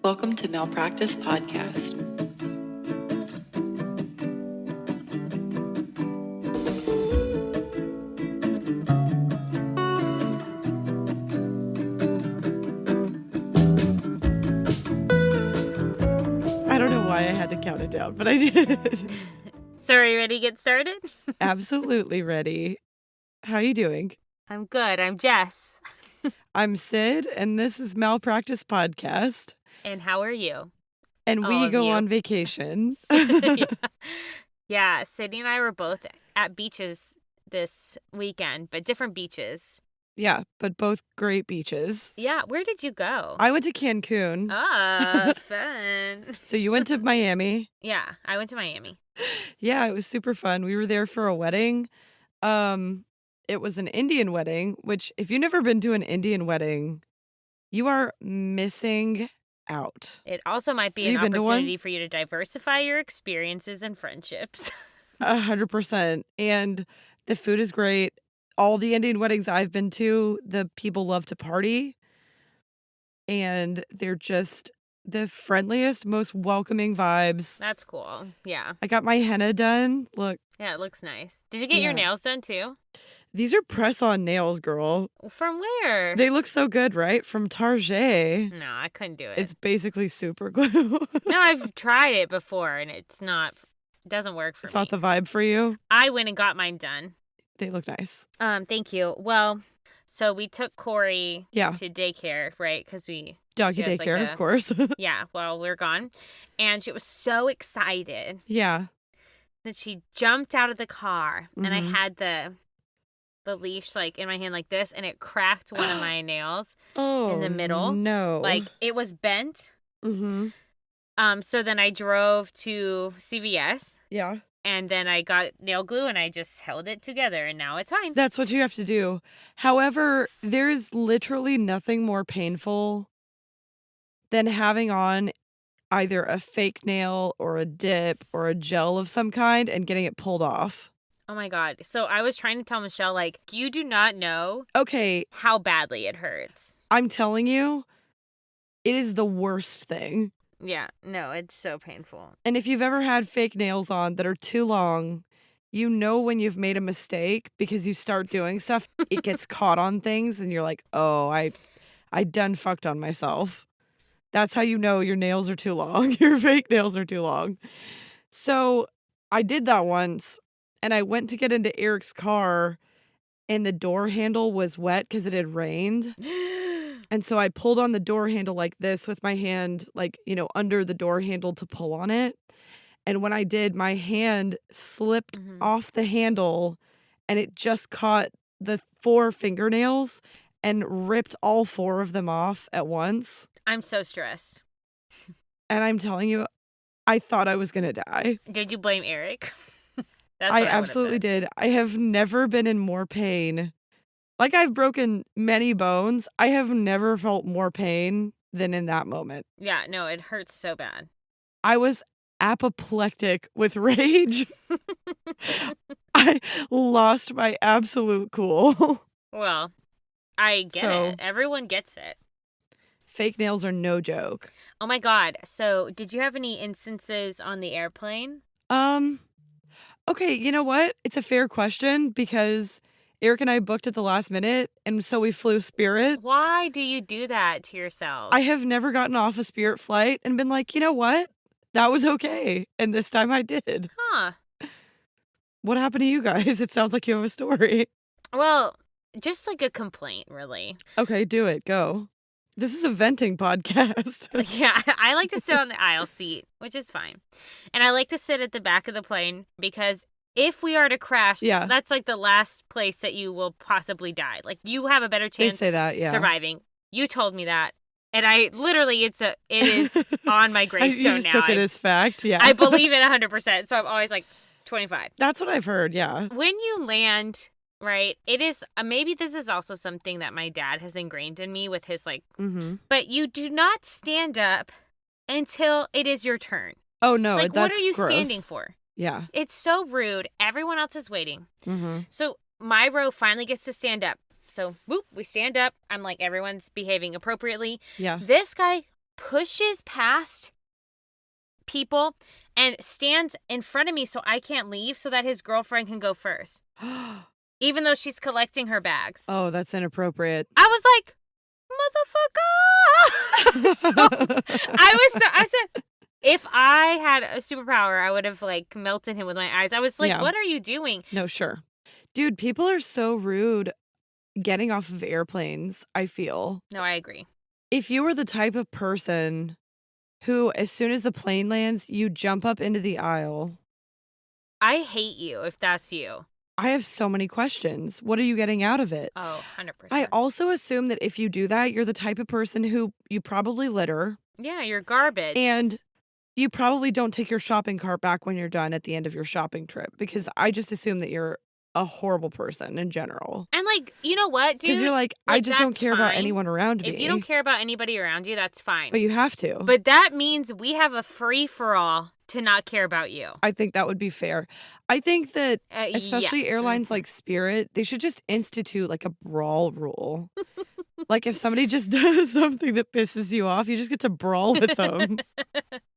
Welcome to Malpractice Podcast. I don't know why I had to count it down, but I did. So are you ready to get started? Absolutely ready. How you doing? I'm good. I'm Jess. I'm Sid, and this is Malpractice Podcast. And how are you? And All we of go you. on vacation. Yeah, Sydney and I were both at beaches this weekend, but different beaches. Yeah, but both great beaches. Yeah, where did you go? I went to Cancun. Fun. So you went to Miami. Yeah, I went to Miami. Yeah, it was super fun. We were there for a wedding. It was an Indian wedding, which if you've never been to an Indian wedding, you are missing out. It also might be Have an you been to one? opportunity for you to diversify your experiences and friendships. 100%. And the food is great. All the Indian weddings I've been to, the people love to party. And they're just the friendliest, most welcoming vibes. That's cool. Yeah. I got my henna done. Look, Yeah, it looks nice. Did you get your Yeah. nails done too? these are press-on nails, girl. From where? They look so good, right? From Target. No, I couldn't do it. It's basically super glue. No, I've tried it before, and it doesn't work for It's me. not the vibe for you. I went and got mine done. They look nice. Thank you. Well, so we took Corey Yeah. to daycare, right? Because Doggy she has, like, daycare, a- of course. yeah, well, we're gone. And she was so excited Yeah. that she jumped out of the car, and I Mhm. had the leash, like, in my hand like this, and it cracked one of my nails. Oh, the middle, no. Like, it was bent. Mm-hmm. So then I drove to CVS. Yeah. And then I got nail glue and I just held it together and now it's fine. That's what you have to do. However, there's literally nothing more painful than having on either a fake nail or a dip or a gel of some kind and getting it pulled off. Oh my God. So I was trying to tell Michelle, like, you do not know Okay, how badly it hurts. I'm telling you, it is the worst thing. Yeah. No, it's so painful. And if you've ever had fake nails on that are too long, you know when you've made a mistake because you start doing stuff, it gets caught on things and you're like, oh, I done fucked on myself. That's how you know your nails are too long. Your fake nails are too long. So I did that once and I went to get into Eric's car and the door handle was wet because it had rained. And so I pulled on the door handle like this with my hand, like, under the door handle to pull on it. And when I did, my hand slipped Mhm. off the handle and it just caught the 4 fingernails and ripped all 4 of them off at once. I'm so stressed. And I'm telling you, I thought I was going to die. Did you blame Eric? That's I what would've absolutely said. did. I have never been in more pain. Like I've broken many bones. I have never felt more pain than in that moment. Yeah. No, it hurts so bad. I was apoplectic with rage. I lost my absolute cool. Well, I get So- it. Everyone gets it. Fake nails are no joke. Oh my God. So did you have any instances on the airplane? Okay, you know what? It's a fair question because Eric and I booked at the last minute, and so we flew Spirit. Why do you do that to yourself? I have never gotten off a Spirit flight and been like, you know what? That was okay. And this time I did. Huh. What happened to you guys? It sounds like you have a story. Well, just like a complaint, really. Okay, do it. Go. This is a venting podcast. Yeah, I like to sit on the aisle seat, which is fine. And I like to sit at the back of the plane because if we are to crash, Yeah. that's like the last place that you will possibly die. Like, you have a better They chance say that, yeah. surviving. You told me that. And I literally, it is on my gravestone You just now. took it as fact, yeah. I believe it 100%. So I'm always like 25. That's what I've heard, yeah. When you land, right, it is, maybe this is also something that my dad has ingrained in me with his, like, Mm-hmm. but you do not stand up until it is your turn. Oh, no, Like, that's what are you gross. standing for? Yeah. It's so rude. Everyone else is waiting. Mm-hmm. So my row finally gets to stand up. So, whoop, we stand up. I'm like, everyone's behaving appropriately. Yeah. This guy pushes past people and stands in front of me so I can't leave so that his girlfriend can go first. Even though she's collecting her bags. Oh, that's inappropriate. I was like, motherfucker. I said, if I had a superpower, I would have like melted him with my eyes. I was like, what are you doing? No, sure. Dude, people are so rude getting off of airplanes, I feel. No, I agree. If you were the type of person who, as soon as the plane lands, you jump up into the aisle. I hate you if that's you. I have so many questions. What are you getting out of it? Oh, 100%. I also assume that if you do that, you're the type of person who you probably litter. Yeah, you're garbage. And you probably don't take your shopping cart back when you're done at the end of your shopping trip, because I just assume that you're a horrible person in general. And like, you know what, dude? Because you're like, I just don't care about anyone around me. If you don't care about anybody around you, that's fine. But you have to. But that means we have a free-for-all to not care about you. I think that would be fair. I think that especially airlines like Spirit, they should just institute like a brawl rule. Like if somebody just does something that pisses you off, you just get to brawl with them.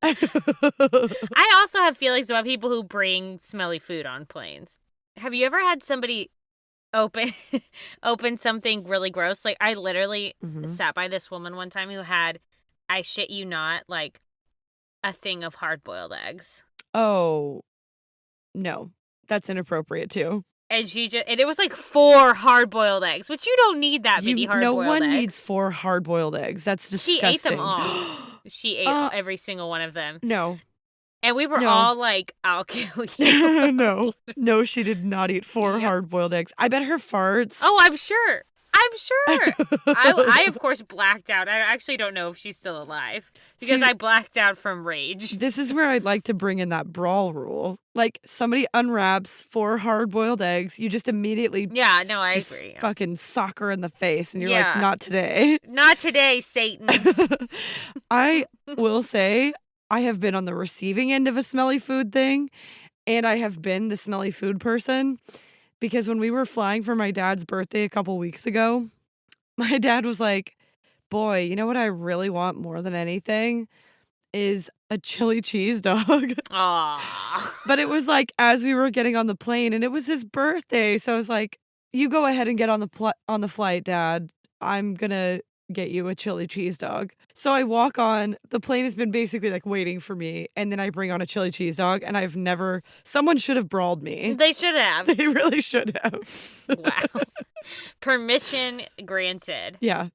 I also have feelings about people who bring smelly food on planes. Have you ever had somebody open something really gross? Like I literally sat by this woman one time who had, I shit you not, like a thing of hard-boiled eggs. Oh, no. That's inappropriate too. And and it was like 4 hard-boiled eggs, which you don't need that many hard-boiled eggs. No one needs 4 hard-boiled eggs. That's disgusting. She ate them all. She ate every single one of them. No. And we were all like, I'll kill you. No, she did not eat 4 hard-boiled eggs. I bet her farts. Oh, I'm sure. I of course, blacked out. I actually don't know if she's still alive because I blacked out from rage. This is where I'd like to bring in that brawl rule. Like, somebody unwraps 4 hard-boiled eggs, you just immediately I agree. Fucking sock her in the face, and you're like, not today. Not today, Satan. I will say, I have been on the receiving end of a smelly food thing, and I have been the smelly food person. Because when we were flying for my dad's birthday a couple weeks ago, my dad was like, boy, you know what I really want more than anything is a chili cheese dog. Aww. But it was like as we were getting on the plane, and it was his birthday. So I was like, you go ahead and get on the flight, Dad. I'm going to get you a chili cheese dog. So I walk on, the plane has been basically like waiting for me, and then I bring on a chili cheese dog, and someone should have brawled me. They should have. They really should have. Wow. Permission granted. Yeah.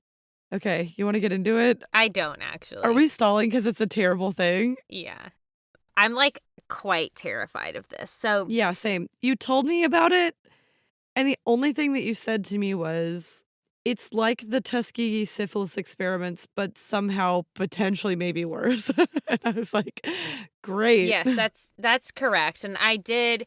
Okay, you want to get into it? I don't actually. Are we stalling because it's a terrible thing? Yeah. I'm like quite terrified of this. So yeah, same. You told me about it, and the only thing that you said to me was, it's like the Tuskegee Syphilis Experiments, but somehow potentially maybe worse. And I was like, great. Yes, that's correct. And I did,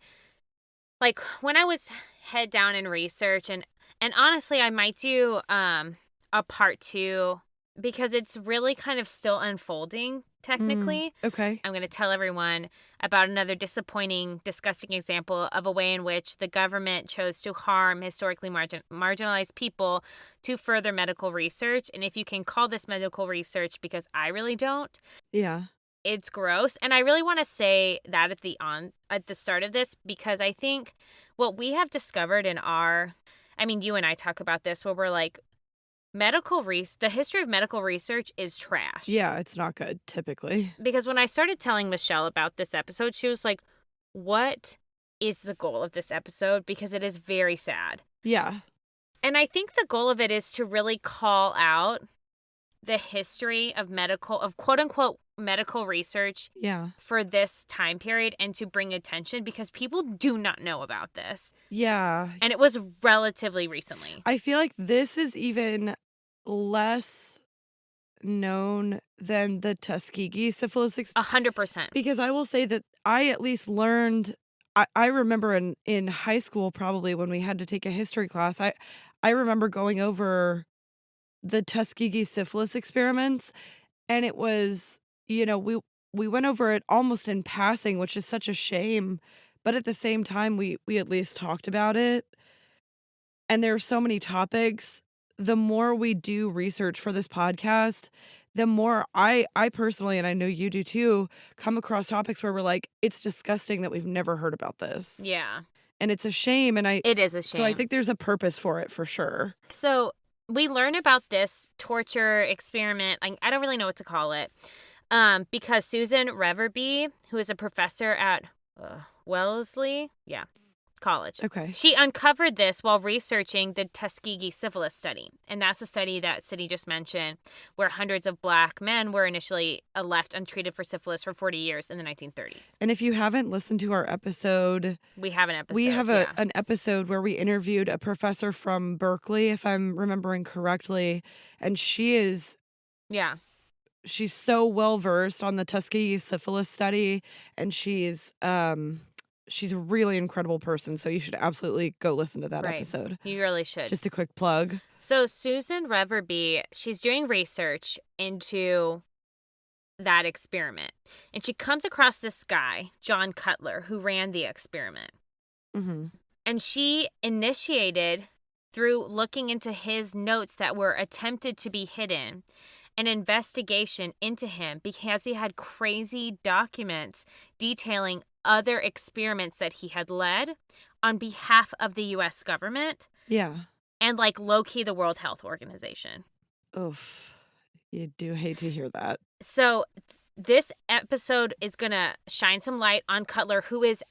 like, when I was head down in research, and honestly, I might do a part 2 because it's really kind of still unfolding, technically. Okay. I'm going to tell everyone about another disappointing, disgusting example of a way in which the government chose to harm historically marginalized people to further medical research. And if you can call this medical research, because I really don't. Yeah. It's gross. And I really want to say that at the start of this, because I think what we have discovered you and I talk about this, where we're like, the history of medical research is trash. Yeah, it's not good, typically. Because when I started telling Michelle about this episode, she was like, what is the goal of this episode? Because it is very sad. Yeah. And I think the goal of it is to really call out the history of quote unquote medical research for this time period, and to bring attention, because people do not know about this. Yeah. And it was relatively recently. I feel like this is even less known than the Tuskegee Syphilis Experiments. 100%. Because I will say that I at least learned, I remember in high school, probably when we had to take a history class, I remember going over the Tuskegee Syphilis Experiments, and it was, we went over it almost in passing, which is such a shame, but at the same time, we at least talked about it. And there are so many topics. The more we do research for this podcast, the more I personally, and I know you do too, come across topics where we're like, it's disgusting that we've never heard about this. Yeah. And it's a shame. And It is a shame. So I think there's a purpose for it for sure. So we learn about this torture experiment. I don't really know what to call it. Because Susan Reverby, who is a professor at Wellesley College. Okay. She uncovered this while researching the Tuskegee Syphilis study. And that's a study that Cindy just mentioned, where hundreds of Black men were initially left untreated for syphilis for 40 years in the 1930s. And if you haven't listened to our episode, we have an episode. We have an episode where we interviewed a professor from Berkeley, if I'm remembering correctly. And she is... Yeah. She's so well versed on the Tuskegee syphilis study, and she's a really incredible person. So you should absolutely go listen to that episode. You really should. Just a quick plug. So Susan Reverby, she's doing research into that experiment, and she comes across this guy, John Cutler, who ran the experiment. Mm-hmm. And she initiated, through looking into his notes that were attempted to be hidden, an investigation into him because he had crazy documents detailing other experiments that he had led on behalf of the U.S. government. Yeah. And low-key the World Health Organization. Oof. You do hate to hear that. So this episode is going to shine some light on Cutler, who is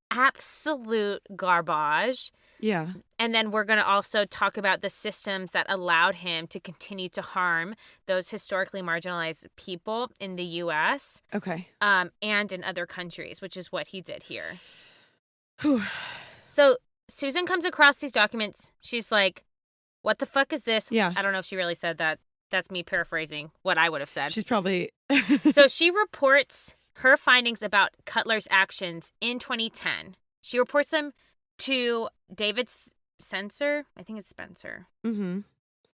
absolute garbage. Yeah. And then we're going to also talk about the systems that allowed him to continue to harm those historically marginalized people in the U.S. Okay. And in other countries, which is what he did here. Whew. So Susan comes across these documents. She's like, what the fuck is this? Yeah. I don't know if she really said that. That's me paraphrasing what I would have said. She's probably... So she reports her findings about Cutler's actions in 2010. She reports them to David Spencer. I think it's Spencer. Mm-hmm.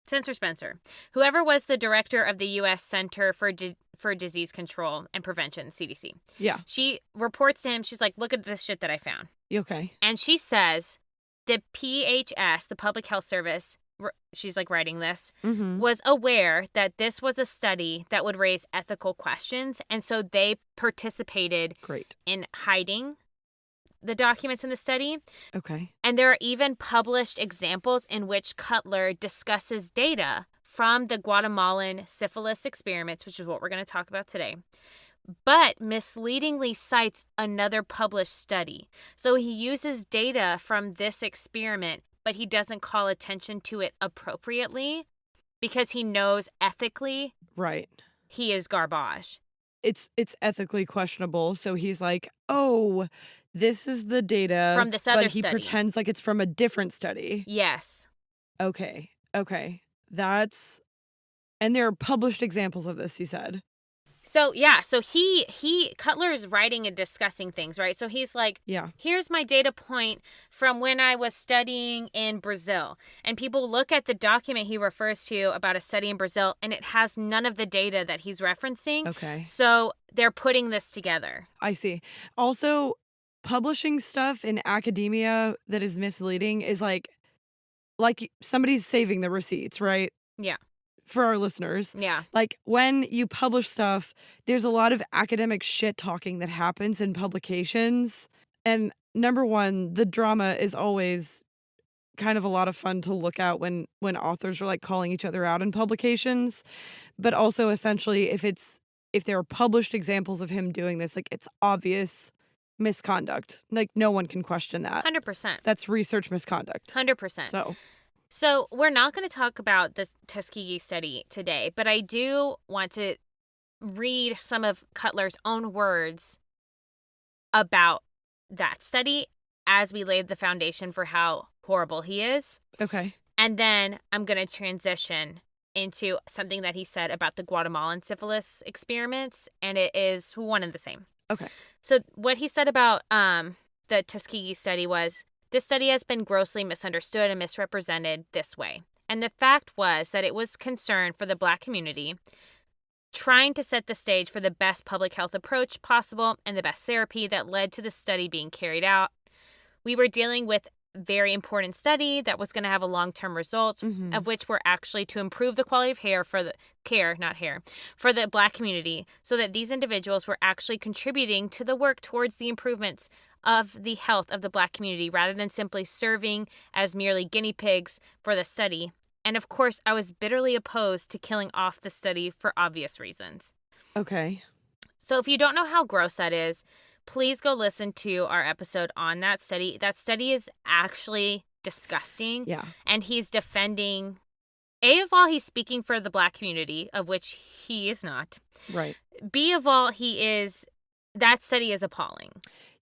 Spencer, whoever was the director of the U.S. Center for Disease Control and Prevention, CDC. Yeah. She reports to him. She's like, look at this shit that I found. Okay. And she says the PHS, the Public Health Service, she's writing this, mm-hmm. was aware that this was a study that would raise ethical questions. And so they participated in hiding the documents in the study. Okay. And there are even published examples in which Cutler discusses data from the Guatemalan Syphilis Experiments, which is what we're going to talk about today, but misleadingly cites another published study. So he uses data from this experiment, but he doesn't call attention to it appropriately because he knows ethically he is garbage. It's ethically questionable. So he's like, oh, this is the data from this other but he study. Pretends like it's from a different study. Yes. Okay. That's... And there are published examples of this, you said. So, yeah. So Cutler is writing and discussing things, right? So he's like, here's my data point from when I was studying in Brazil. And people look at the document he refers to about a study in Brazil, and it has none of the data that he's referencing. Okay. So they're putting this together. I see. Also, publishing stuff in academia that is misleading is like somebody's saving the receipts, right? Yeah. For our listeners. Yeah. Like when you publish stuff, there's a lot of academic shit talking that happens in publications. And number one, the drama is always kind of a lot of fun to look at when authors are calling each other out in publications. But also essentially if there are published examples of him doing this, it's obvious misconduct. No one can question that. 100%. That's research misconduct. 100%. So we're not going to talk about this Tuskegee study today, but I do want to read some of Cutler's own words about that study as we laid the foundation for how horrible he is. Okay. And then I'm going to transition into something that he said about the Guatemalan syphilis experiments, and it is one and the same. Okay. So what he said about the Tuskegee study was, this study has been grossly misunderstood and misrepresented this way. And the fact was that it was concern for the Black community, trying to set the stage for the best public health approach possible and the best therapy that led to the study being carried out. We were dealing with very important study that was going to have a long-term results, of which were actually to improve the quality of for the Black community, so that these individuals were actually contributing to the work towards the improvements of the health of the Black community rather than simply serving as merely guinea pigs for the study. And of course, I was bitterly opposed to killing off the study for obvious reasons. Okay. So if you don't know how gross that is, please go listen to our episode on that study. That study is actually disgusting. Yeah. And he's defending, A, of all, he's speaking for the Black community, of which he is not. Right. B, of all, that study is appalling.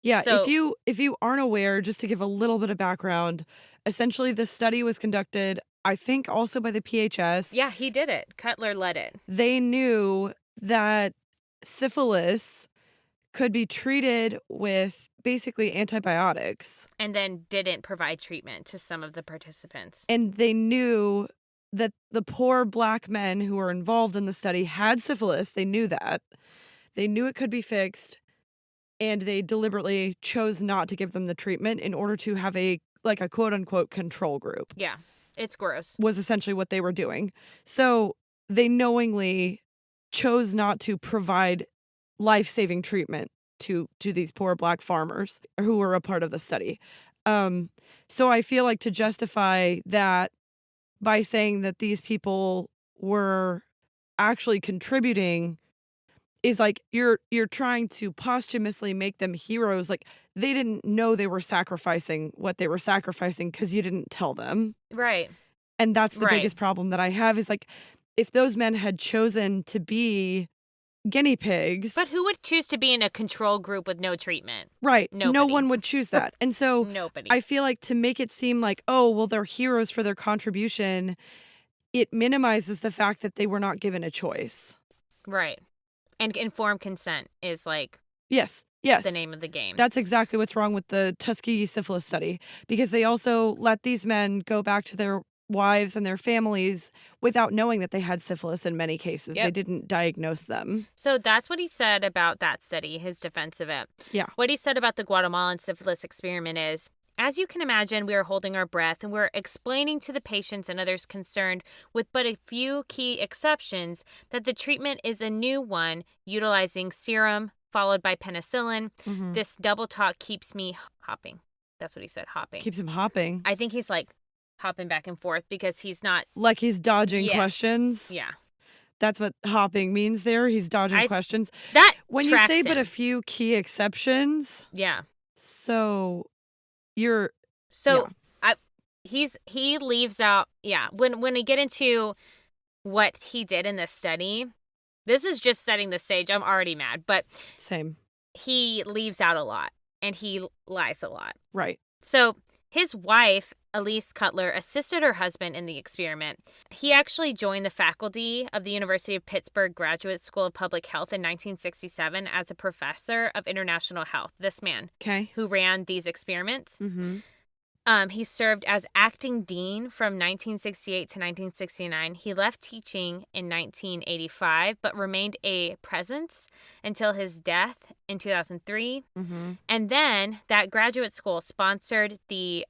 Yeah, So, if you aren't aware, just to give a little bit of background, essentially the study was conducted, I think, also by the PHS. yeah, he did it. Cutler led it. They knew that syphilis could be treated with basically antibiotics. And then didn't provide treatment to some of the participants. And they knew that the poor Black men who were involved in the study had syphilis. They knew that. They knew it could be fixed. And they deliberately chose not to give them the treatment in order to have a quote-unquote control group. Yeah, it's gross. Was essentially what they were doing. So they knowingly chose not to provide life-saving treatment to these poor Black farmers who were a part of the study. So I feel like to justify that by saying that these people were actually contributing is like you're trying to posthumously make them heroes. Like they didn't know they were sacrificing what they were sacrificing because you didn't tell them. Right. And that's the Right. biggest problem that I have is like if those men had chosen to be guinea pigs. But who would choose to be in a control group with no treatment? Right. No Nobody. one would choose that. And so Nobody. I feel like to make it seem like, oh, well, they're heroes for their contribution, it minimizes the fact that they were not given a choice. Right. And informed consent is like Yes. the name of the game. That's exactly what's wrong with the Tuskegee syphilis study, because they also let these men go back to their wives and their families without knowing that they had syphilis in many cases. Yep. They didn't diagnose them. So that's what he said about that study, his defense of it. Yeah. What he said about the Guatemalan Syphilis Experiment is, as you can imagine, we are holding our breath and we're explaining to the patients and others concerned, with but a few key exceptions, that the treatment is a new one utilizing serum followed by penicillin. Mm-hmm. This double talk keeps me hopping. That's what he said, hopping. Keeps him hopping. I think he's like hopping back and forth because he's not. Like he's dodging Yes. questions. Yeah. That's what hopping means there. He's dodging questions. That When you tracks say but him. a few key exceptions, Yeah. so you're So he leaves out, when we get into what he did in this study, this is just setting the stage. I'm already mad, but same. he leaves out a lot and he lies a lot. Right. So his wife, Elise Cutler, assisted her husband in the experiment. He actually joined the faculty of the University of Pittsburgh Graduate School of Public Health in 1967 as a professor of international health. This man Okay. who ran these experiments. Mm-hmm. He served as acting dean from 1968 to 1969. He left teaching in 1985, but remained a presence until his death in 2003. Mm-hmm. And then that graduate school sponsored the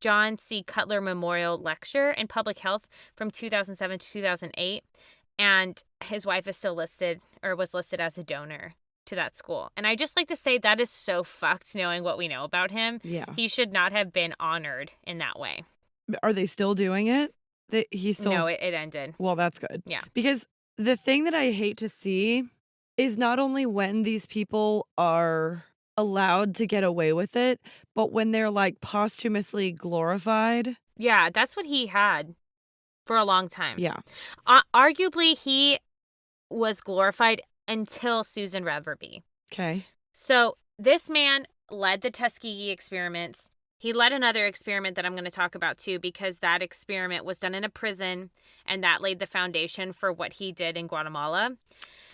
John C. Cutler Memorial Lecture in Public Health from 2007 to 2008. And his wife is still listed, or was listed as a donor to that school. And I just like to say that is so fucked, knowing what we know about him. Yeah. He should not have been honored in that way. Are they still doing it? He still. No, it ended. Well, that's good. Yeah. Because the thing that I hate to see is not only when these people are allowed to get away with it, but when they're like posthumously glorified. Yeah, that's what he had for a long time. Yeah. Arguably, he was glorified until Susan Reverby. Okay. So this man led the Tuskegee experiments. He led another experiment that I'm going to talk about too, because that experiment was done in a prison, and that laid the foundation for what he did in Guatemala.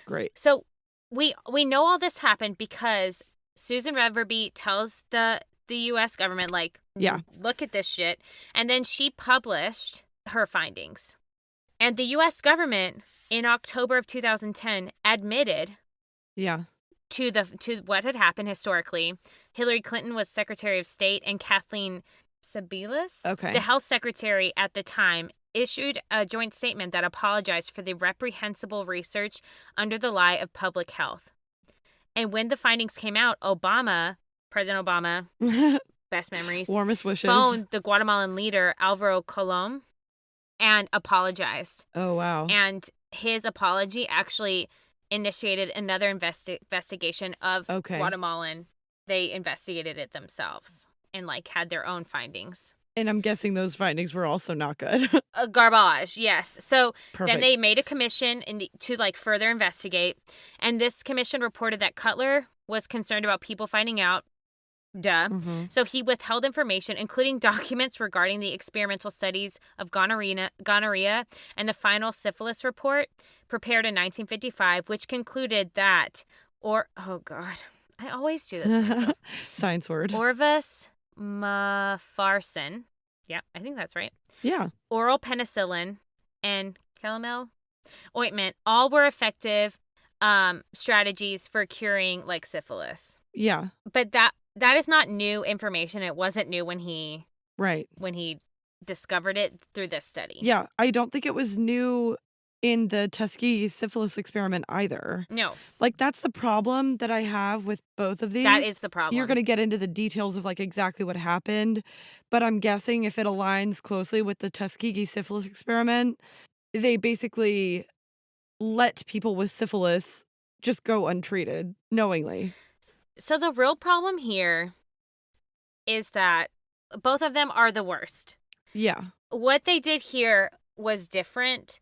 Great. So we know all this happened because Susan Reverby tells the U.S. government, like, Yeah. look at this shit. And then she published her findings. And the U.S. government in October of 2010 admitted Yeah. to what had happened historically. Hillary Clinton was Secretary of State, and Kathleen Syphilis. Okay. The health secretary at the time issued a joint statement that apologized for the reprehensible research under the lie of public health. And when the findings came out, President Obama, best memories, Warmest wishes. phoned the Guatemalan leader, Alvaro Colom, and apologized. Oh, wow. And his apology actually initiated another investigation of Guatemalan. They investigated it themselves and had their own findings. And I'm guessing those findings were also not good. Garbage, yes. So Perfect. Then they made a commission to further investigate. And this commission reported that Cutler was concerned about people finding out. Duh. Mm-hmm. So he withheld information, including documents regarding the experimental studies of gonorrhea and the final syphilis report prepared in 1955, which concluded that, oh God, I always do this to myself. Science word. Orvis Mafarsin. Yeah, I think that's right. Yeah. Oral Penicillin and calomel ointment all were effective strategies for curing syphilis. Yeah. But that is not new information. It wasn't new when he discovered it through this study. Yeah, I don't think it was new in the Tuskegee Syphilis Experiment either. No. That's the problem that I have with both of these. That is the problem. You're going to get into the details of exactly what happened, but I'm guessing if it aligns closely with the Tuskegee Syphilis Experiment, they basically let people with syphilis just go untreated knowingly. So the real problem here is that both of them are the worst. Yeah. What they did here was different,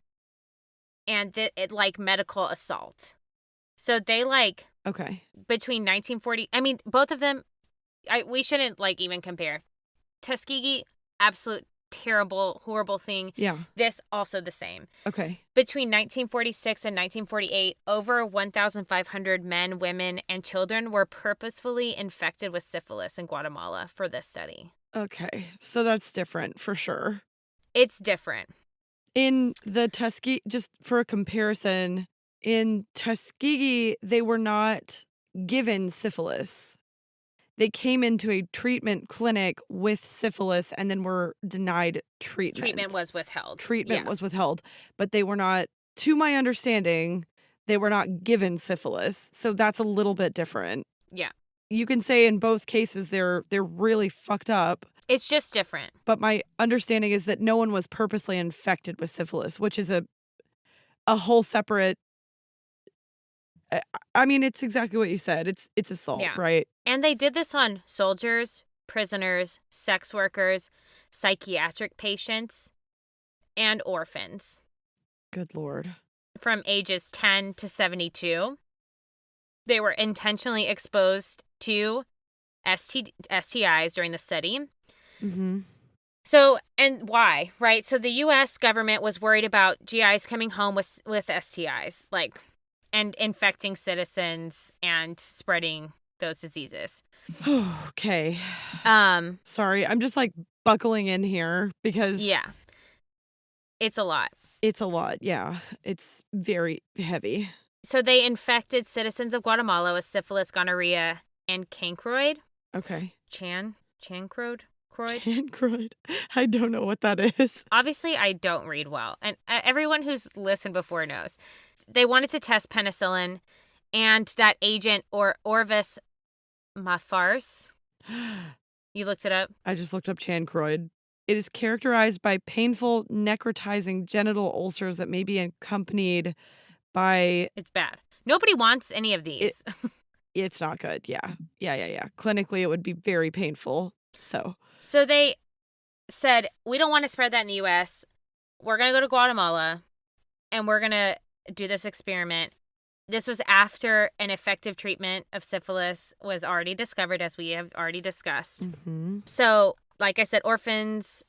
and medical assault. So they okay. Between 1940, I mean, both of them, we shouldn't even compare. Tuskegee, absolute terrible, horrible thing. Yeah. This also the same. Okay. Between 1946 and 1948, over 1,500 men, women, and children were purposefully infected with syphilis in Guatemala for this study. Okay. So that's different for sure. It's different. In the Tuskegee, just for a comparison, in Tuskegee, they were not given syphilis. They came into a treatment clinic with syphilis and then were denied treatment. Treatment was withheld. Was withheld. But they were not, to my understanding, they were not given syphilis. So that's a little bit different. Yeah. You can say in both cases they're really fucked up. It's just different. But my understanding is that no one was purposely infected with syphilis, which is a whole separate. I mean, it's exactly what you said. It's assault, right? And they did this on soldiers, prisoners, sex workers, psychiatric patients, and orphans. Good Lord. From ages 10 to 72. They were intentionally exposed to STIs during the study. Mm-hmm. So, and why, right? So the U.S. government was worried about GIs coming home with STIs, and infecting citizens and spreading those diseases. Okay. Sorry, I'm just buckling in here because yeah, it's a lot. It's a lot. Yeah, it's very heavy. So they infected citizens of Guatemala with syphilis, gonorrhea, and chancroid. Okay. Chancroid. Chancroid. I don't know what that is. Obviously, I don't read well. And everyone who's listened before knows. They wanted to test penicillin and that agent Orvis Mafars. You looked it up? I just looked up chancroid. It is characterized by painful necrotizing genital ulcers that may be accompanied by... It's bad. Nobody wants any of these. It's not good. Yeah. Clinically, it would be very painful. So they said, we don't want to spread that in the U.S. We're going to go to Guatemala, and we're going to do this experiment. This was after an effective treatment of syphilis was already discovered, as we have already discussed. Mm-hmm. So, like I said, orphans,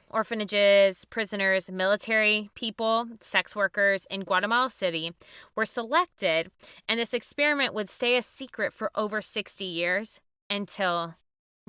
orphanages, prisoners, military people, sex workers in Guatemala City were selected, and this experiment would stay a secret for over 60 years until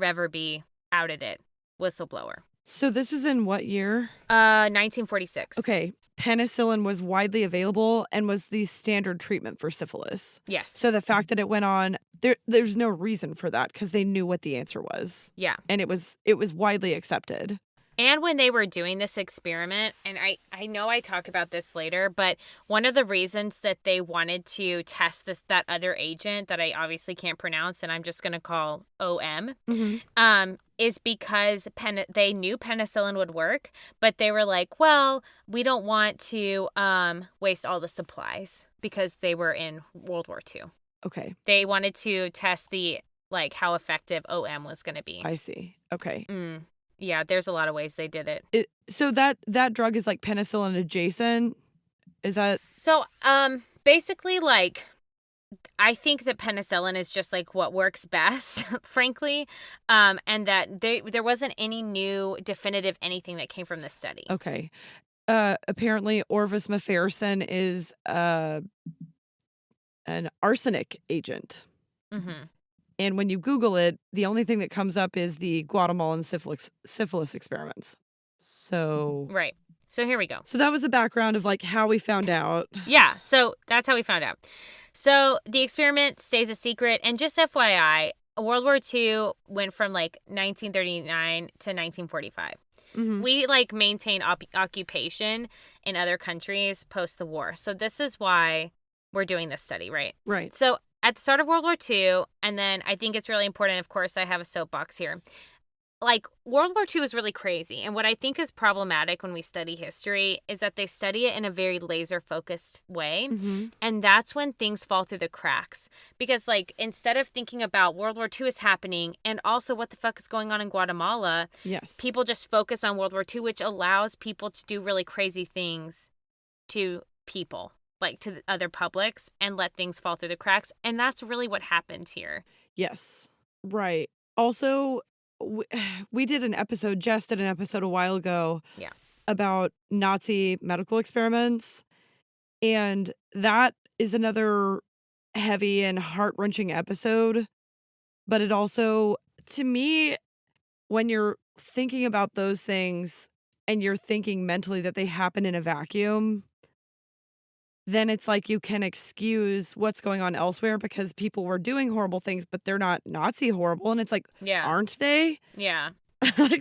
Reverby outed it. Whistleblower. So this is in what year? 1946. Okay. Penicillin was widely available and was the standard treatment for syphilis. Yes. So the fact that it went on there's no reason for that because they knew what the answer was. Yeah. And it was widely accepted. And when they were doing this experiment, and I know I talk about this later, but one of the reasons that they wanted to test that other agent that I obviously can't pronounce, and I'm just going to call OM, is because they knew penicillin would work, but they were like, well, we don't want to waste all the supplies because they were in World War II. Okay. They wanted to test how effective OM was going to be. I see. Okay. Yeah, there's a lot of ways they did it. So that drug is like penicillin adjacent? Is that... So, basically, I think that penicillin is just, what works best, frankly, and that there wasn't any new definitive anything that came from this study. Okay. Apparently, orvismafersin is an arsenic agent. Mm-hmm. And when you Google it, the only thing that comes up is the Guatemalan Syphilis Experiments. So... Right. So here we go. So that was the background of how we found out. Yeah, so that's how we found out. So the experiment stays a secret. And just FYI, World War II went from 1939 to 1945. Mm-hmm. We maintain occupation in other countries post the war. So this is why we're doing this study, right? Right. So at the start of World War II, and then I think it's really important, of course, I have a soapbox here. World War II is really crazy. And what I think is problematic when we study history is that they study it in a very laser-focused way. Mm-hmm. And that's when things fall through the cracks. Because, instead of thinking about World War II is happening and also what the fuck is going on in Guatemala, yes, people just focus on World War II, which allows people to do really crazy things to people. To the other publics and let things fall through the cracks. And that's really what happened here. Yes. Right. Also, we did an episode, Jess did an episode a while ago about Nazi medical experiments. And that is another heavy and heart-wrenching episode. But it also, to me, when you're thinking about those things and you're thinking mentally that they happen in a vacuum, then it's you can excuse what's going on elsewhere because people were doing horrible things, but they're not Nazi horrible. And it's aren't they? Yeah.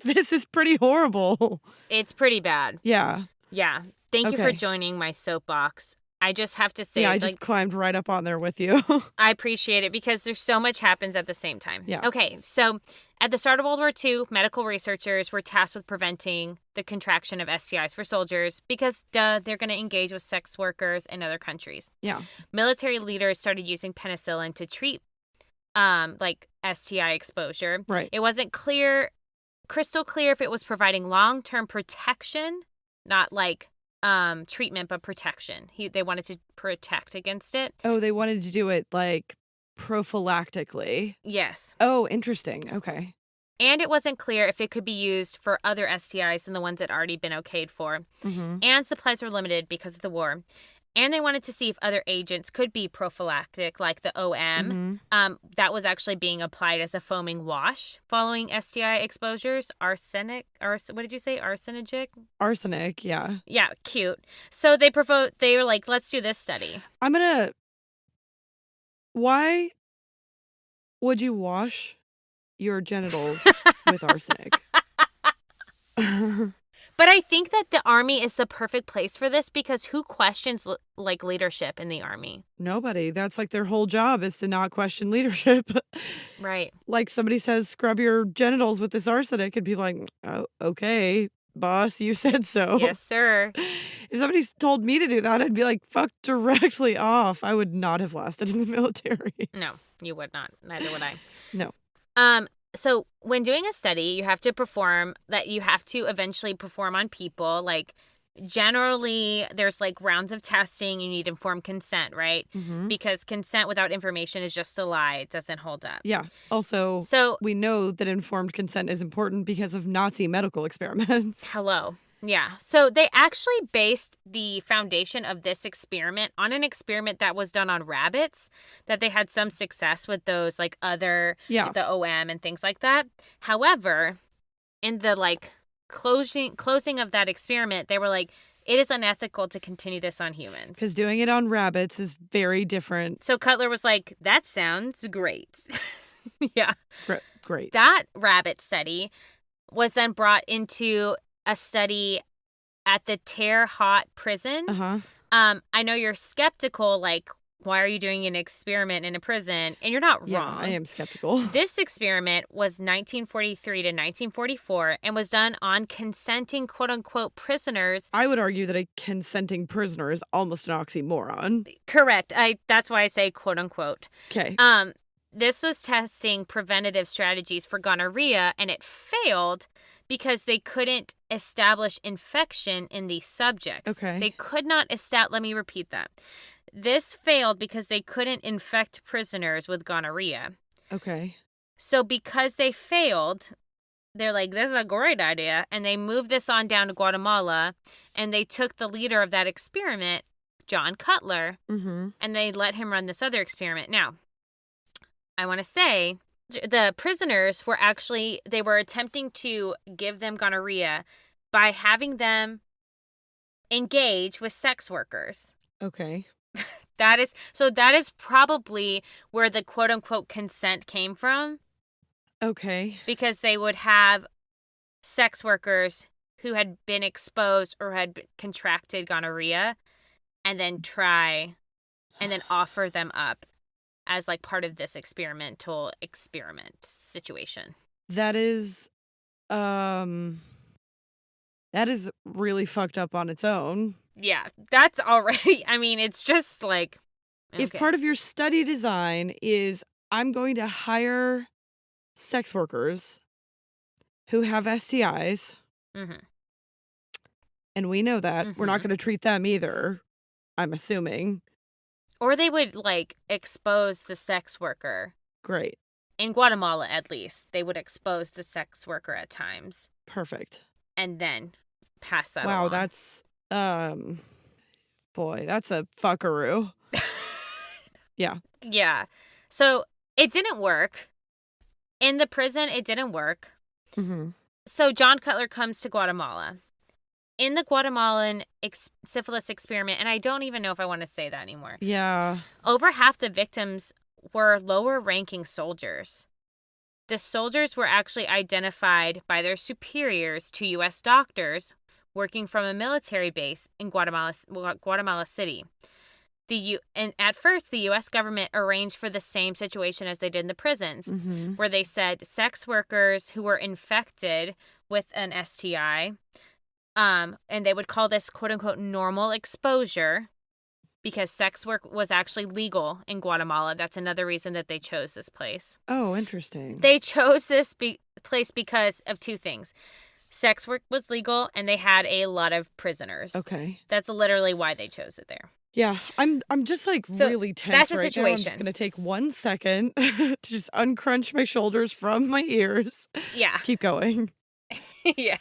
This is pretty horrible. It's pretty bad. Yeah. Yeah. Thank you for joining my soapbox. I just have to say... Yeah, I just climbed right up on there with you. I appreciate it because there's so much happens at the same time. Yeah. Okay, so at the start of World War II, medical researchers were tasked with preventing the contraction of STIs for soldiers because, they're going to engage with sex workers in other countries. Yeah. Military leaders started using penicillin to treat, STI exposure. Right. It wasn't crystal clear if it was providing long-term protection, not treatment, but protection. They wanted to protect against it. Oh, they wanted to do it prophylactically. Yes. Oh, interesting. Okay. And it wasn't clear if it could be used for other STIs than the ones that had already been okayed for. Mm-hmm. And supplies were limited because of the war. And they wanted to see if other agents could be prophylactic, like the OM. Mm-hmm. That was actually being applied as a foaming wash following STI exposures. What did you say? Arsenic? Arsenic, yeah. Yeah, cute. So they were like, let's do this study. Why would you wash your genitals with arsenic? But I think that the Army is the perfect place for this because who questions leadership in the Army? Nobody. That's their whole job is to not question leadership. Right. Somebody says, scrub your genitals with this arsenic, and people are like, oh, okay, boss, you said so. Yes, sir. If somebody told me to do that, I'd be like, fuck directly off. I would not have lasted in the military. No, you would not. Neither would I. No. So when doing a study, you have to eventually perform on people. Generally, there's rounds of testing. You need informed consent, right? Mm-hmm. Because consent without information is just a lie. It doesn't hold up. Yeah. Also, we know that informed consent is important because of Nazi medical experiments. Hello. Yeah. So they actually based the foundation of this experiment on an experiment that was done on rabbits, that they had some success with those the OM and things like that. However, in the closing of that experiment, they were it is unethical to continue this on humans. Because doing it on rabbits is very different. So Cutler was like, that sounds great. Yeah. Great. That rabbit study was then brought into a study at the Terre Haute prison. Uh-huh. I know you're skeptical, like, why are you doing an experiment in a prison? And you're not wrong. I am skeptical. This experiment was 1943 to 1944 and was done on consenting quote-unquote prisoners. I would argue that a consenting prisoner is almost an oxymoron. Correct. That's why I say quote-unquote. Okay. This was testing preventative strategies for gonorrhea, and it failed because they couldn't establish infection in these subjects. Okay. They could not establish, let me repeat that. This failed because they couldn't infect prisoners with gonorrhea. Okay. So because they failed, they're like, this is a great idea. And they moved this on down to Guatemala, and they took the leader of that experiment, John Cutler, Mm-hmm. and they let him run this other experiment. Now, I want to say the prisoners were they were attempting to give them gonorrhea by having them engage with sex workers. Okay. That is probably where the quote unquote consent came from. Okay. Because they would have sex workers who had been exposed or had contracted gonorrhea and then offer them up as like part of this experimental experiment situation. That is really fucked up on its own. Yeah, that's already, I mean, it's just like, okay. If part of your study design is I'm going to hire sex workers who have STIs, Mm-hmm. and we know that, we're not going to treat them either, I'm assuming. Or they would, like, expose the sex worker. Great. In Guatemala, at least, they would expose the sex worker at times. Perfect. And then pass that Wow, along. that's, boy, that's a fuckaroo. Yeah. Yeah. So it didn't work. In the prison, it didn't work. Mm-hmm. So John Cutler comes to Guatemala. In the Guatemalan syphilis experiment, and I don't even know if I want to say that anymore. Yeah. Over half the victims were lower-ranking soldiers. The soldiers were actually identified by their superiors to U.S. doctors working from a military base in Guatemala City. And at first, the U.S. government arranged for the same situation as they did in the prisons, where they said sex workers who were infected with an STI, and they would call this quote-unquote normal exposure because sex work was actually legal in Guatemala. That's another reason that they chose this place. Oh, interesting. They chose this place because of two things. Sex work was legal, and they had a lot of prisoners. Okay. That's literally why they chose it there. Yeah, I'm just like really tense that's the right now. I'm situation. just gonna take 1 second to just uncrunch my shoulders from my ears. Yeah. Keep going. Yeah.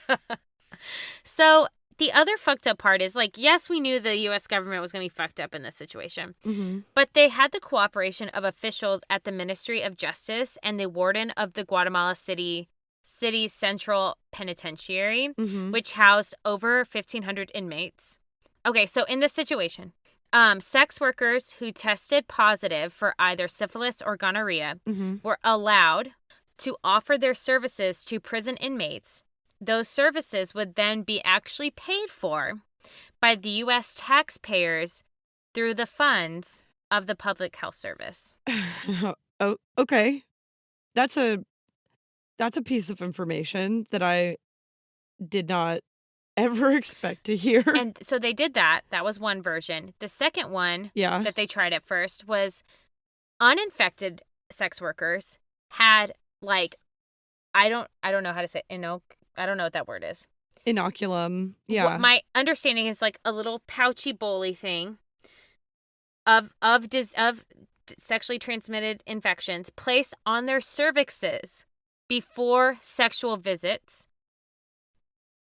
So the other fucked up part is, like, yes, we knew the U.S. government was going to be fucked up in this situation, but they had the cooperation of officials at the Ministry of Justice and the warden of the Guatemala City's Central Penitentiary, which housed over 1,500 inmates. Okay, so in this situation, sex workers who tested positive for either syphilis or gonorrhea were allowed to offer their services to prison inmates. Those services would then be actually paid for by the U.S. taxpayers through the funds of the Public Health Service. Oh, okay. That's a piece of information that I did not ever expect to hear. And so they did that. That was one version. The second one that they tried at first was uninfected sex workers had, like, I don't know how to say it. I don't know what that word is. Inoculum. Yeah. My understanding is like a little pouchy bowly thing of sexually transmitted infections placed on their cervixes before sexual visits,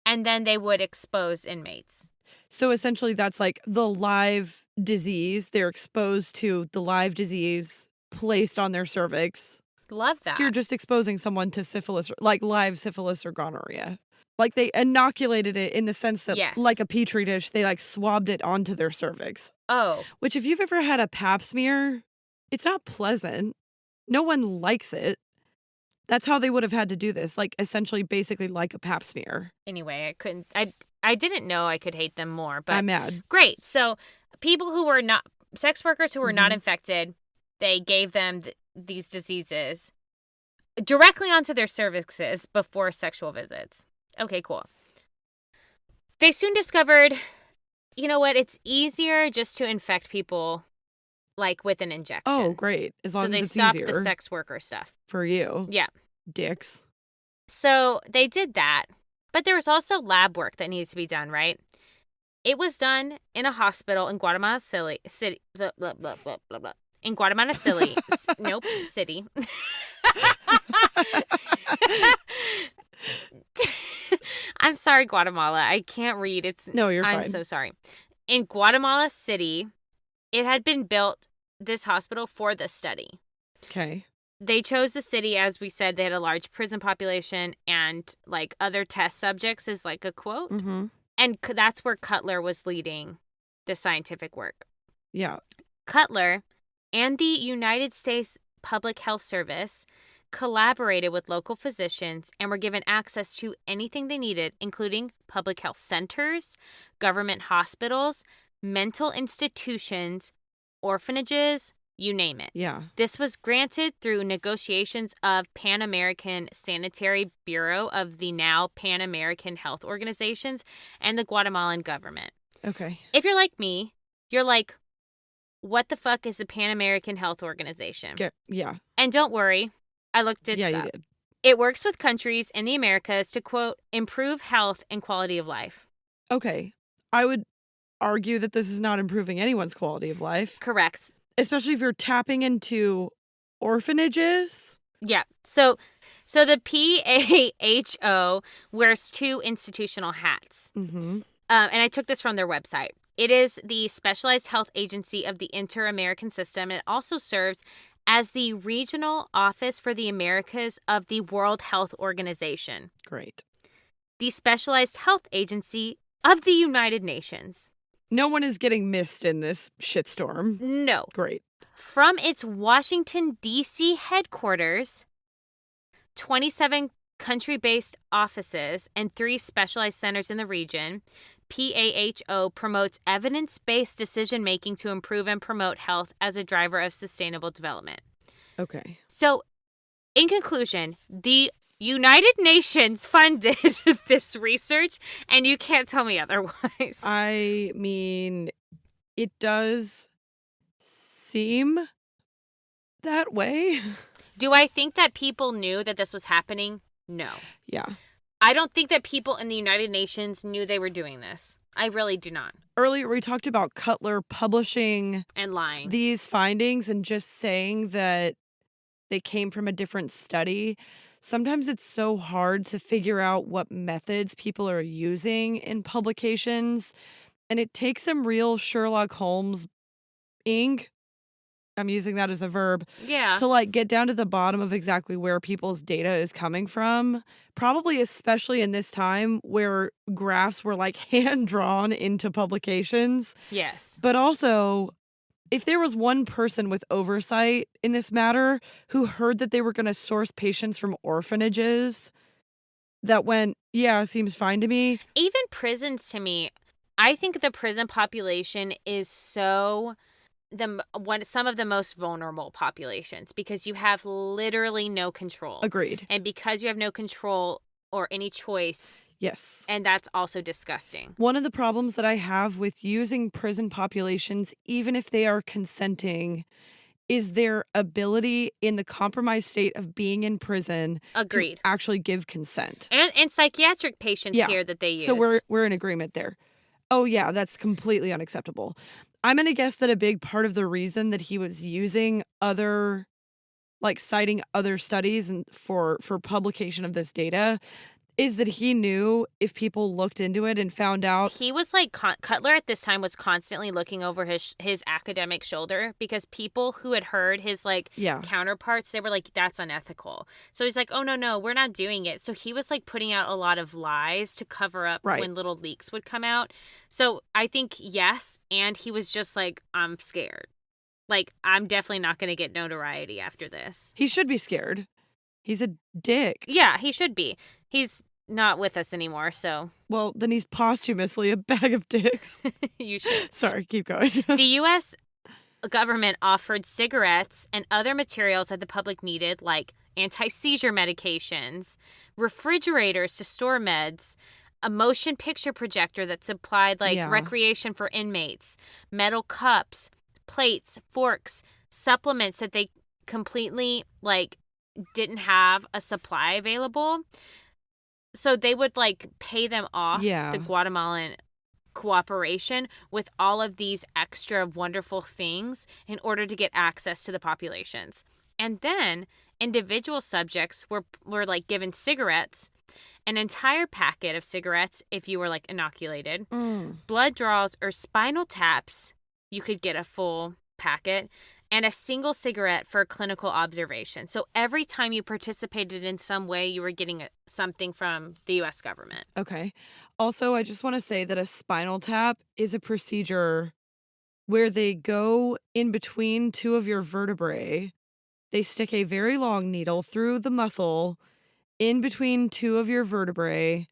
and then they would expose inmates. So essentially that's like the live disease. They're exposed to the live disease placed on their cervix. Love that. You're just exposing someone to syphilis, like live syphilis or gonorrhea. Like they inoculated it in the sense that, Yes. like a petri dish, they like swabbed it onto their cervix. Oh. Which, if you've ever had a pap smear, it's not pleasant. No one likes it. That's how they would have had to do this. Like, essentially, basically like a pap smear. Anyway, I didn't know I could hate them more, but I'm mad. Great. So people who were not, sex workers who were not infected, they gave them these diseases directly onto their cervixes before sexual visits. Okay, cool. They soon discovered, you know what, it's easier just to infect people, like, with an injection. Oh, great. As long as it's easier. So they stopped the sex worker stuff. For you. Yeah. Dicks. So they did that, but there was also lab work that needed to be done, right? It was done in a hospital in Guatemala City. Blah, blah, blah, blah, blah, blah. In Guatemala City. Nope, city. I'm sorry, Guatemala. I can't read. No, you're fine. I'm so sorry. In Guatemala City, it had been built, this hospital, for this study. Okay. They chose the city, as we said, they had a large prison population and, like, other test subjects is like a quote. Mm-hmm. And that's where Cutler was leading the scientific work. Yeah. Cutler and the United States Public Health Service collaborated with local physicians and were given access to anything they needed, including public health centers, government hospitals, mental institutions, orphanages, you name it. Yeah. This was granted through negotiations of Pan American Sanitary Bureau of the now Pan American Health Organizations and the Guatemalan government. Okay. If you're like me, you're like, what the fuck is a Pan American Health Organization? Yeah. And don't worry, I looked it up. Yeah, you did. It works with countries in the Americas to, quote, improve health and quality of life. Okay. I would argue that this is not improving anyone's quality of life. Correct. Especially if you're tapping into orphanages. Yeah. So the PAHO wears two institutional hats. Mm-hmm. And I took this from their website. It is the specialized health agency of the Inter-American System. And it also serves as the regional office for the Americas of the World Health Organization. Great. The specialized health agency of the United Nations. No one is getting missed in this shitstorm. No. Great. From its Washington, D.C. headquarters, 27 country-based offices, and 3 specialized centers in the region, PAHO promotes evidence-based decision-making to improve and promote health as a driver of sustainable development. Okay. So, in conclusion, the United Nations funded this research, and you can't tell me otherwise. I mean, it does seem that way. Do I think that people knew that this was happening? No. Yeah. I don't think that people in the United Nations knew they were doing this. I really do not. Earlier, we talked about Cutler publishing And lying. these findings and just saying that they came from a different study. Sometimes it's so hard to figure out what methods people are using in publications. And it takes some real Sherlock Holmes ink. I'm using that as a verb. Yeah. To like get down to the bottom of exactly where people's data is coming from. Probably especially in this time where graphs were like hand drawn into publications. Yes. But also, if there was one person with oversight in this matter who heard that they were going to source patients from orphanages, that went, yeah, seems fine to me. Even prisons, to me, I think the prison population is some of the most vulnerable populations because you have literally no control. Agreed. And because you have no control or any choice. Yes. And that's also disgusting. One of the problems that I have with using prison populations, even if they are consenting, is their ability in the compromised state of being in prison. Agreed. To actually give consent. And psychiatric patients here that they use. So we're in agreement there. Oh, yeah, that's completely unacceptable. I'm going to guess that a big part of the reason that he was using citing other studies and for publication of this data is that he knew if people looked into it and found out. He was like, Cutler at this time was constantly looking over his academic shoulder because people who had heard his like counterparts, they were like, that's unethical. So he's like, oh, no, we're not doing it. So he was like putting out a lot of lies to cover up when little leaks would come out. So I think yes. And he was just like, I'm scared. Like, I'm definitely not going to get notoriety after this. He should be scared. He's a dick. Yeah, he should be. He's not with us anymore, so. Well, then he's posthumously a bag of dicks. You should. Sorry, keep going. The U.S. government offered cigarettes and other materials that the public needed, like anti-seizure medications, refrigerators to store meds, a motion picture projector that supplied, like, recreation for inmates, metal cups, plates, forks, supplements that they completely, like, didn't have a supply available. So they would like pay them off the Guatemalan cooperation with all of these extra wonderful things in order to get access to the populations. And then individual subjects were like given cigarettes, an entire packet of cigarettes if you were like inoculated, blood draws or spinal taps, you could get a full packet, and a single cigarette for clinical observation. So every time you participated in some way, you were getting something from the U.S. government. Okay. Also, I just want to say that a spinal tap is a procedure where they go in between two of your vertebrae. They stick a very long needle through the muscle in between two of your vertebrae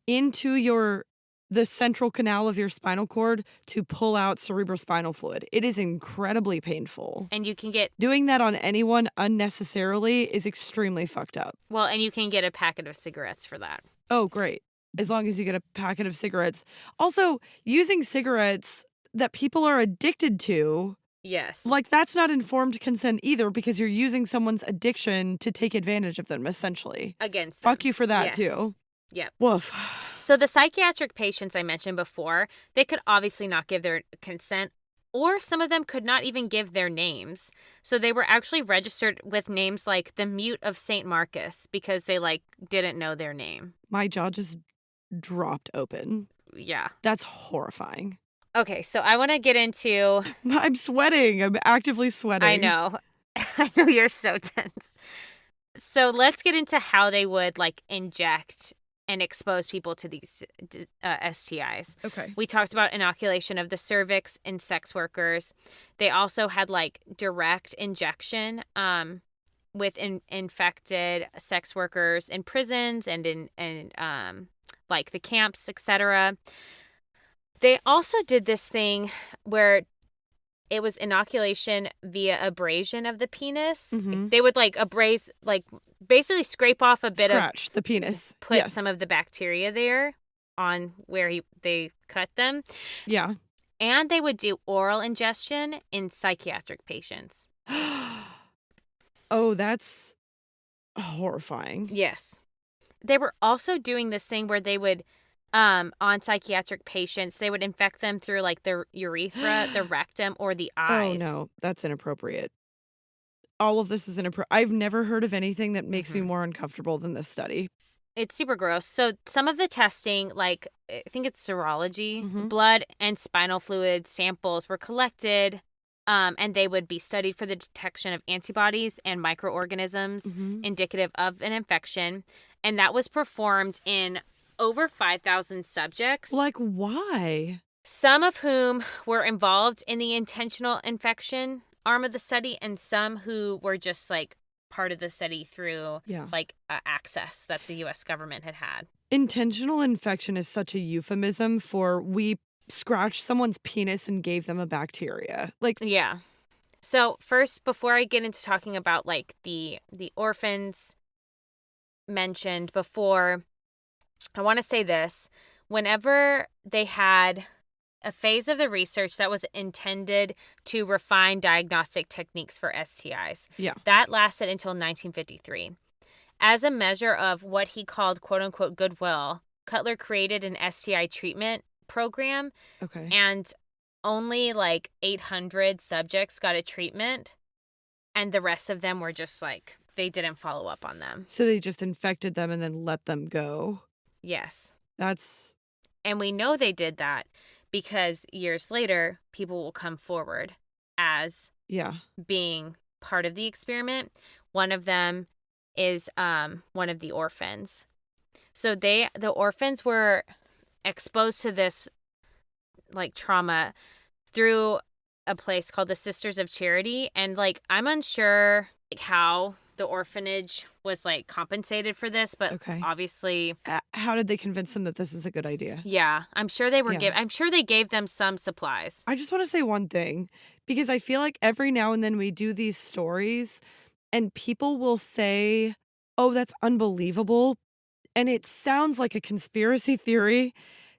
into the central canal of your spinal cord to pull out cerebrospinal fluid. It is incredibly painful. And you can get... Doing that on anyone unnecessarily is extremely fucked up. Well, and you can get a packet of cigarettes for that. Oh, great. As long as you get a packet of cigarettes. Also, using cigarettes that people are addicted to... Yes. Like, that's not informed consent either because you're using someone's addiction to take advantage of them, essentially. Against them. Fuck you for that, too. Yep. Woof. So the psychiatric patients I mentioned before, they could obviously not give their consent, or some of them could not even give their names. So they were actually registered with names like the Mute of St. Marcus because they like didn't know their name. My jaw just dropped open. Yeah. That's horrifying. Okay, so I want to get into... I'm sweating. I'm actively sweating. I know. I know you're so tense. So let's get into how they would like inject and expose people to these STIs. Okay. We talked about inoculation of the cervix in sex workers. They also had like direct injection with infected sex workers in prisons and in like the camps, etc. They also did this thing where it was inoculation via abrasion of the penis. Mm-hmm. They would like abrase, like basically scrape off a bit Scratch the penis. Put some of the bacteria there on where they cut them. Yeah. And they would do oral ingestion in psychiatric patients. Oh, that's horrifying. Yes. They were also doing this thing where they would... on psychiatric patients, they would infect them through like the urethra, the rectum, or the eyes. Oh, no, that's inappropriate. All of this is inappropriate. I've never heard of anything that makes me more uncomfortable than this study. It's super gross. So some of the testing, like I think it's serology, blood and spinal fluid samples were collected, and they would be studied for the detection of antibodies and microorganisms indicative of an infection. And that was performed in over 5,000 subjects. Like, why? Some of whom were involved in the intentional infection arm of the study, and some who were just, like, part of the study through, like, access that the U.S. government had. Intentional infection is such a euphemism for we scratched someone's penis and gave them a bacteria. Like, yeah. So, first, before I get into talking about, like, the orphans mentioned before... I want to say this. Whenever they had a phase of the research that was intended to refine diagnostic techniques for STIs, that lasted until 1953. As a measure of what he called, quote-unquote, goodwill, Cutler created an STI treatment program, and only like 800 subjects got a treatment, and the rest of them were just like they didn't follow up on them. So they just infected them and then let them go. Yes. And we know they did that because years later, people will come forward as being part of the experiment. One of them is one of the orphans. So the orphans were exposed to this like trauma through a place called the Sisters of Charity, and like I'm unsure like how the orphanage was like compensated for this, but obviously how did they convince them that this is a good idea? Yeah, I'm sure they were I'm sure they gave them some supplies. I just want to say one thing, because I feel like every now and then we do these stories and people will say, "Oh, that's unbelievable." And it sounds like a conspiracy theory.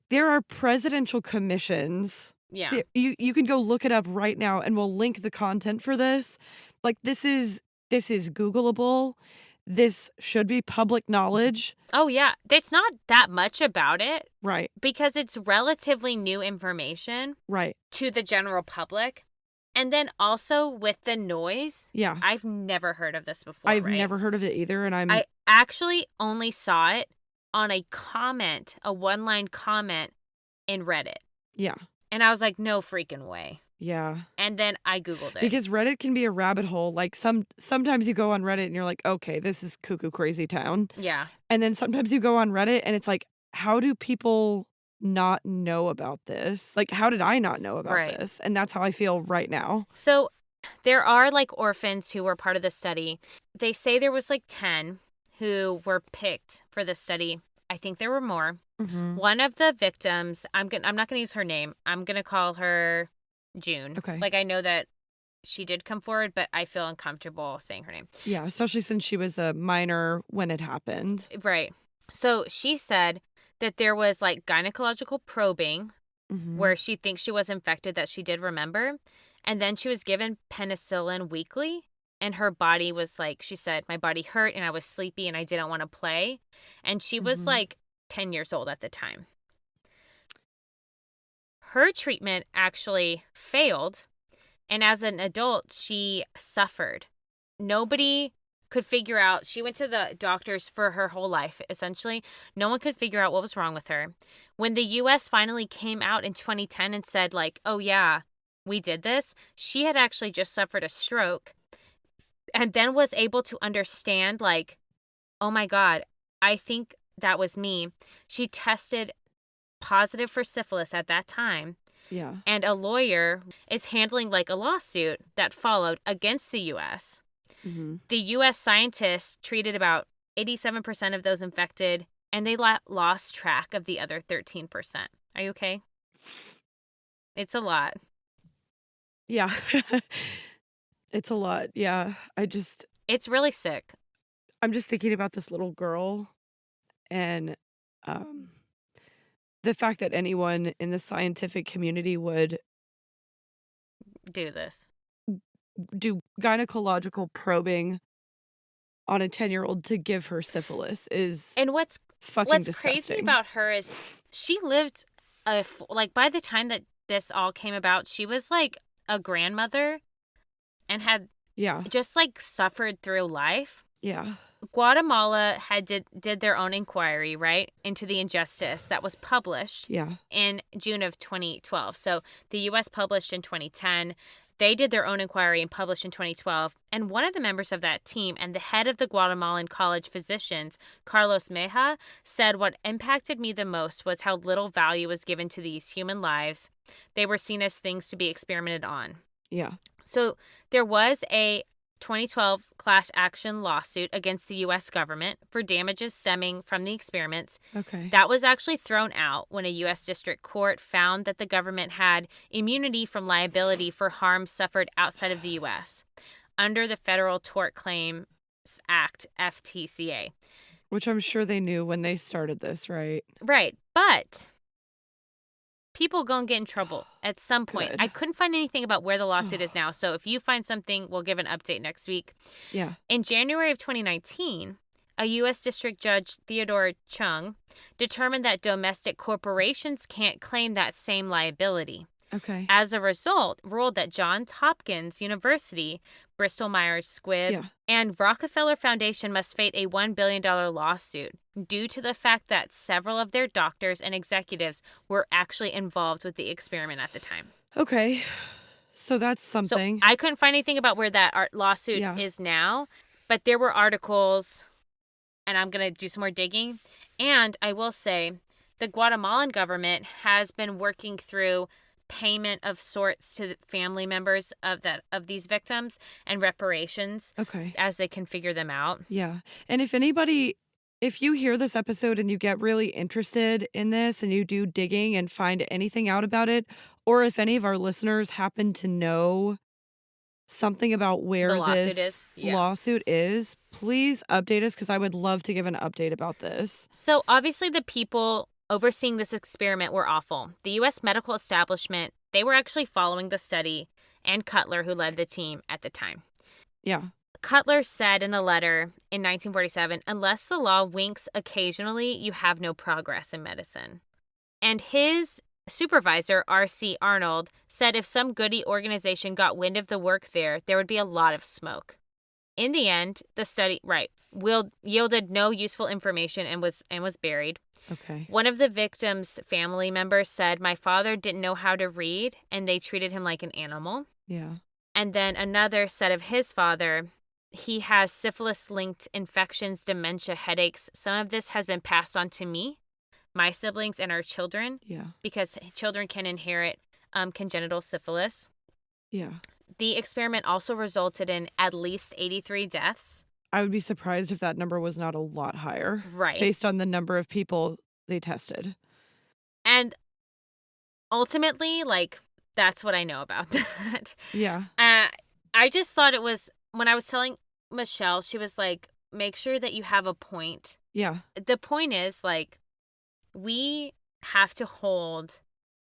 There are presidential commissions. Yeah. You can go look it up right now, and we'll link the content for this. Like, this is Googleable. This should be public knowledge. Oh, yeah. There's not that much about it. Right. Because it's relatively new information. Right. To the general public. And then also with the noise. Yeah. I've never heard of this before. I've never heard of it either. And I actually only saw it on a one-line comment in Reddit. Yeah. And I was like, no freaking way. Yeah. And then I Googled it. Because Reddit can be a rabbit hole. Like sometimes you go on Reddit and you're like, okay, this is cuckoo crazy town. Yeah. And then sometimes you go on Reddit and it's like, how do people not know about this? Like, how did I not know about this? And that's how I feel right now. So there are like orphans who were part of the study. They say there was like 10 who were picked for the study. I think there were more. Mm-hmm. One of the victims, I'm not going to use her name. I'm going to call her June. Okay. Like, I know that she did come forward, but I feel uncomfortable saying her name. Yeah, especially since she was a minor when it happened. Right. So she said that there was like gynecological probing where she thinks she was infected that she did remember. And then she was given penicillin weekly. And her body was like, she said, my body hurt and I was sleepy and I didn't want to play. And she was like 10 years old at the time. Her treatment actually failed. And as an adult, she suffered. Nobody could figure out. She went to the doctors for her whole life, essentially. No one could figure out what was wrong with her. When the U.S. finally came out in 2010 and said, like, oh, yeah, we did this, she had actually just suffered a stroke and then was able to understand, like, oh, my God, I think that was me. She tested positive for syphilis at that time. Yeah. And a lawyer is handling, like, a lawsuit that followed against the U.S. The U.S. scientists treated about 87% of those infected, and they lost track of the other 13%. Are you okay? It's a lot. Yeah. It's a lot. Yeah. It's really sick. I'm just thinking about this little girl and the fact that anyone in the scientific community would do this. Do gynecological probing on a 10-year-old to give her syphilis is fucking disgusting. Crazy about her is she lived like by the time that this all came about, she was like a grandmother and had just like suffered through life. Yeah. Guatemala did their own inquiry, right, into the injustice that was published in June of 2012. So the U.S. published in 2010. They did their own inquiry and published in 2012. And one of the members of that team and the head of the Guatemalan College Physicians, Carlos Meja, said what impacted me the most was how little value was given to these human lives. They were seen as things to be experimented on. Yeah. So there was a 2012 class action lawsuit against the U.S. government for damages stemming from the experiments. Okay. That was actually thrown out when a U.S. district court found that the government had immunity from liability for harm suffered outside of the U.S. under the Federal Tort Claims Act, FTCA. Which I'm sure they knew when they started this, right? Right. But people gonna get in trouble at some point. Good. I couldn't find anything about where the lawsuit is now, so if you find something, we'll give an update next week. Yeah. In January of 2019, a U.S. District Judge, Theodore Chung, determined that domestic corporations can't claim that same liability. Okay. as a result, ruled that Johns Hopkins University, Bristol Myers Squibb, and Rockefeller Foundation must face a $1 billion lawsuit due to the fact that several of their doctors and executives were actually involved with the experiment at the time. Okay. So that's something. So I couldn't find anything about where that lawsuit is now, but there were articles, and I'm going to do some more digging. And I will say the Guatemalan government has been working through payment of sorts to the family members of these victims and reparations as they can figure them out. Yeah. And if you hear this episode and you get really interested in this and you do digging and find anything out about it, or if any of our listeners happen to know something about where this lawsuit is, please update us, because I would love to give an update about this. So obviously the people overseeing this experiment were awful. The U.S. medical establishment, they were actually following the study, and Cutler, who led the team at the time. Yeah. Cutler said in a letter in 1947, unless the law winks occasionally, you have no progress in medicine. And his supervisor, R.C. Arnold, said if some goody organization got wind of the work there would be a lot of smoke. In the end, the study, yielded no useful information and was buried. Okay. One of the victims' family members said, my father didn't know how to read, and they treated him like an animal. Yeah. And then another said of his father, he has syphilis-linked infections, dementia, headaches. Some of this has been passed on to me, my siblings, and our children. Yeah. Because children can inherit congenital syphilis. Yeah. The experiment also resulted in at least 83 deaths. I would be surprised if that number was not a lot higher. Right. Based on the number of people they tested. And ultimately, that's what I know about that. Yeah. I just thought it was, when I was telling Michelle, she was like, make sure that you have a point. Yeah. The point is, we have to hold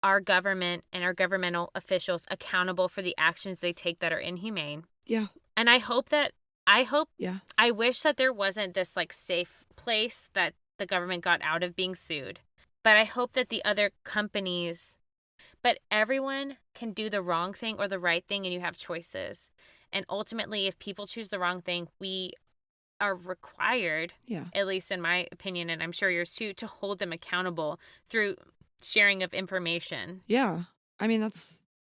our government and our governmental officials accountable for the actions they take that are inhumane. Yeah. And I wish that there wasn't this safe place that the government got out of being sued. But I hope that the other companies, but everyone can do the wrong thing or the right thing, and you have choices. And ultimately, if people choose the wrong thing, we are required, at least in my opinion, and I'm sure yours too, to hold them accountable through sharing of information. Yeah. I mean,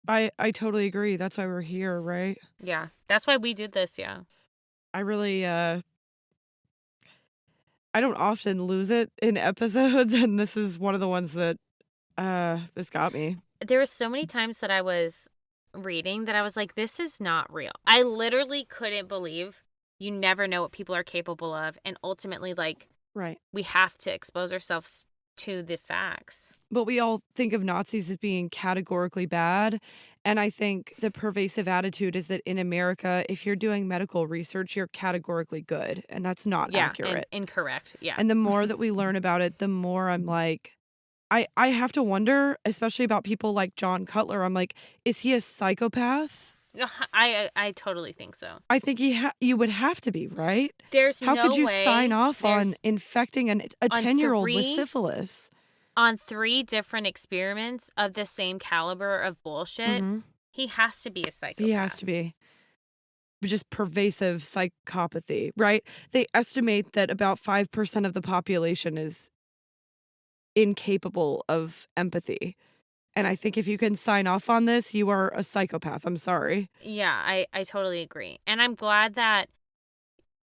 I totally agree. That's why we're here, right? Yeah. That's why we did this, yeah. I really, I don't often lose it in episodes, and this is one of the ones that, this got me. There were so many times that I was reading that I was like, this is not real. I literally couldn't believe you never know what people are capable of, and ultimately, right, we have to expose ourselves to the facts. But we all think of Nazis as being categorically bad. And I think the pervasive attitude is that in America, if you're doing medical research, you're categorically good. And that's not accurate. Incorrect. Yeah. And the more that we learn about it, the more I'm like, I have to wonder, especially about people like John Cutler. I'm like, is he a psychopath? I totally think so. I think you would have to be, right? There's How no could you way sign off on infecting a 10-year-old with syphilis? On 3 different experiments of the same caliber of bullshit, he has to be a psychopath. He has to be. Just pervasive psychopathy, right? They estimate that about 5% of the population is incapable of empathy. And I think if you can sign off on this, you are a psychopath. I'm sorry. Yeah, I totally agree. And I'm glad that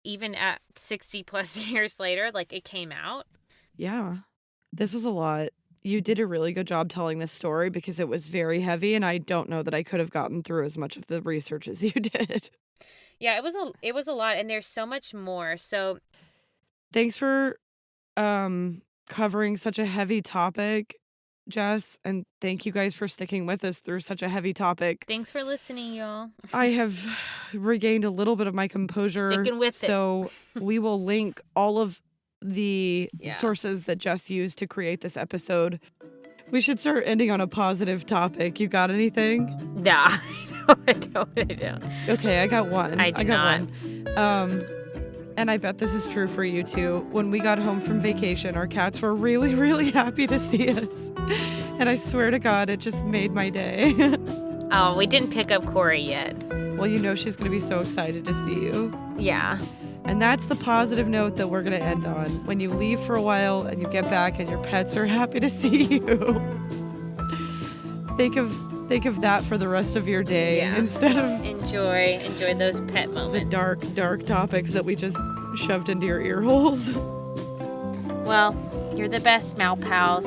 even at 60 plus years later, it came out. Yeah. This was a lot. You did a really good job telling this story because it was very heavy, and I don't know that I could have gotten through as much of the research as you did. Yeah, it was a lot, and there's so much more. So thanks for covering such a heavy topic, Jess, and thank you guys for sticking with us through such a heavy topic. Thanks for listening, y'all. I have regained a little bit of my composure. Sticking with it. So we will link all of the sources that Jess used to create this episode. We should start ending on a positive topic. You got anything? Nah, I don't. Okay, I got one. I got one. And I bet this is true for you too. When we got home from vacation, our cats were really, really happy to see us. And I swear to God, it just made my day. Oh, we didn't pick up Corey yet. Well, you know she's going to be so excited to see you. Yeah. And that's the positive note that we're going to end on. When you leave for a while and you get back and your pets are happy to see you. Think of that for the rest of your day instead of enjoy those pet moments. The dark topics that we just shoved into your ear holes. Well, you're the best, Mal Pals.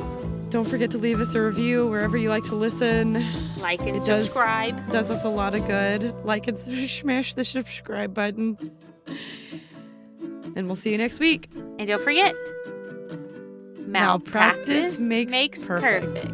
Don't forget to leave us a review wherever you like to listen. Like and subscribe. Does us a lot of good. Like and smash the subscribe button. And we'll see you next week. And don't forget, malpractice makes perfect.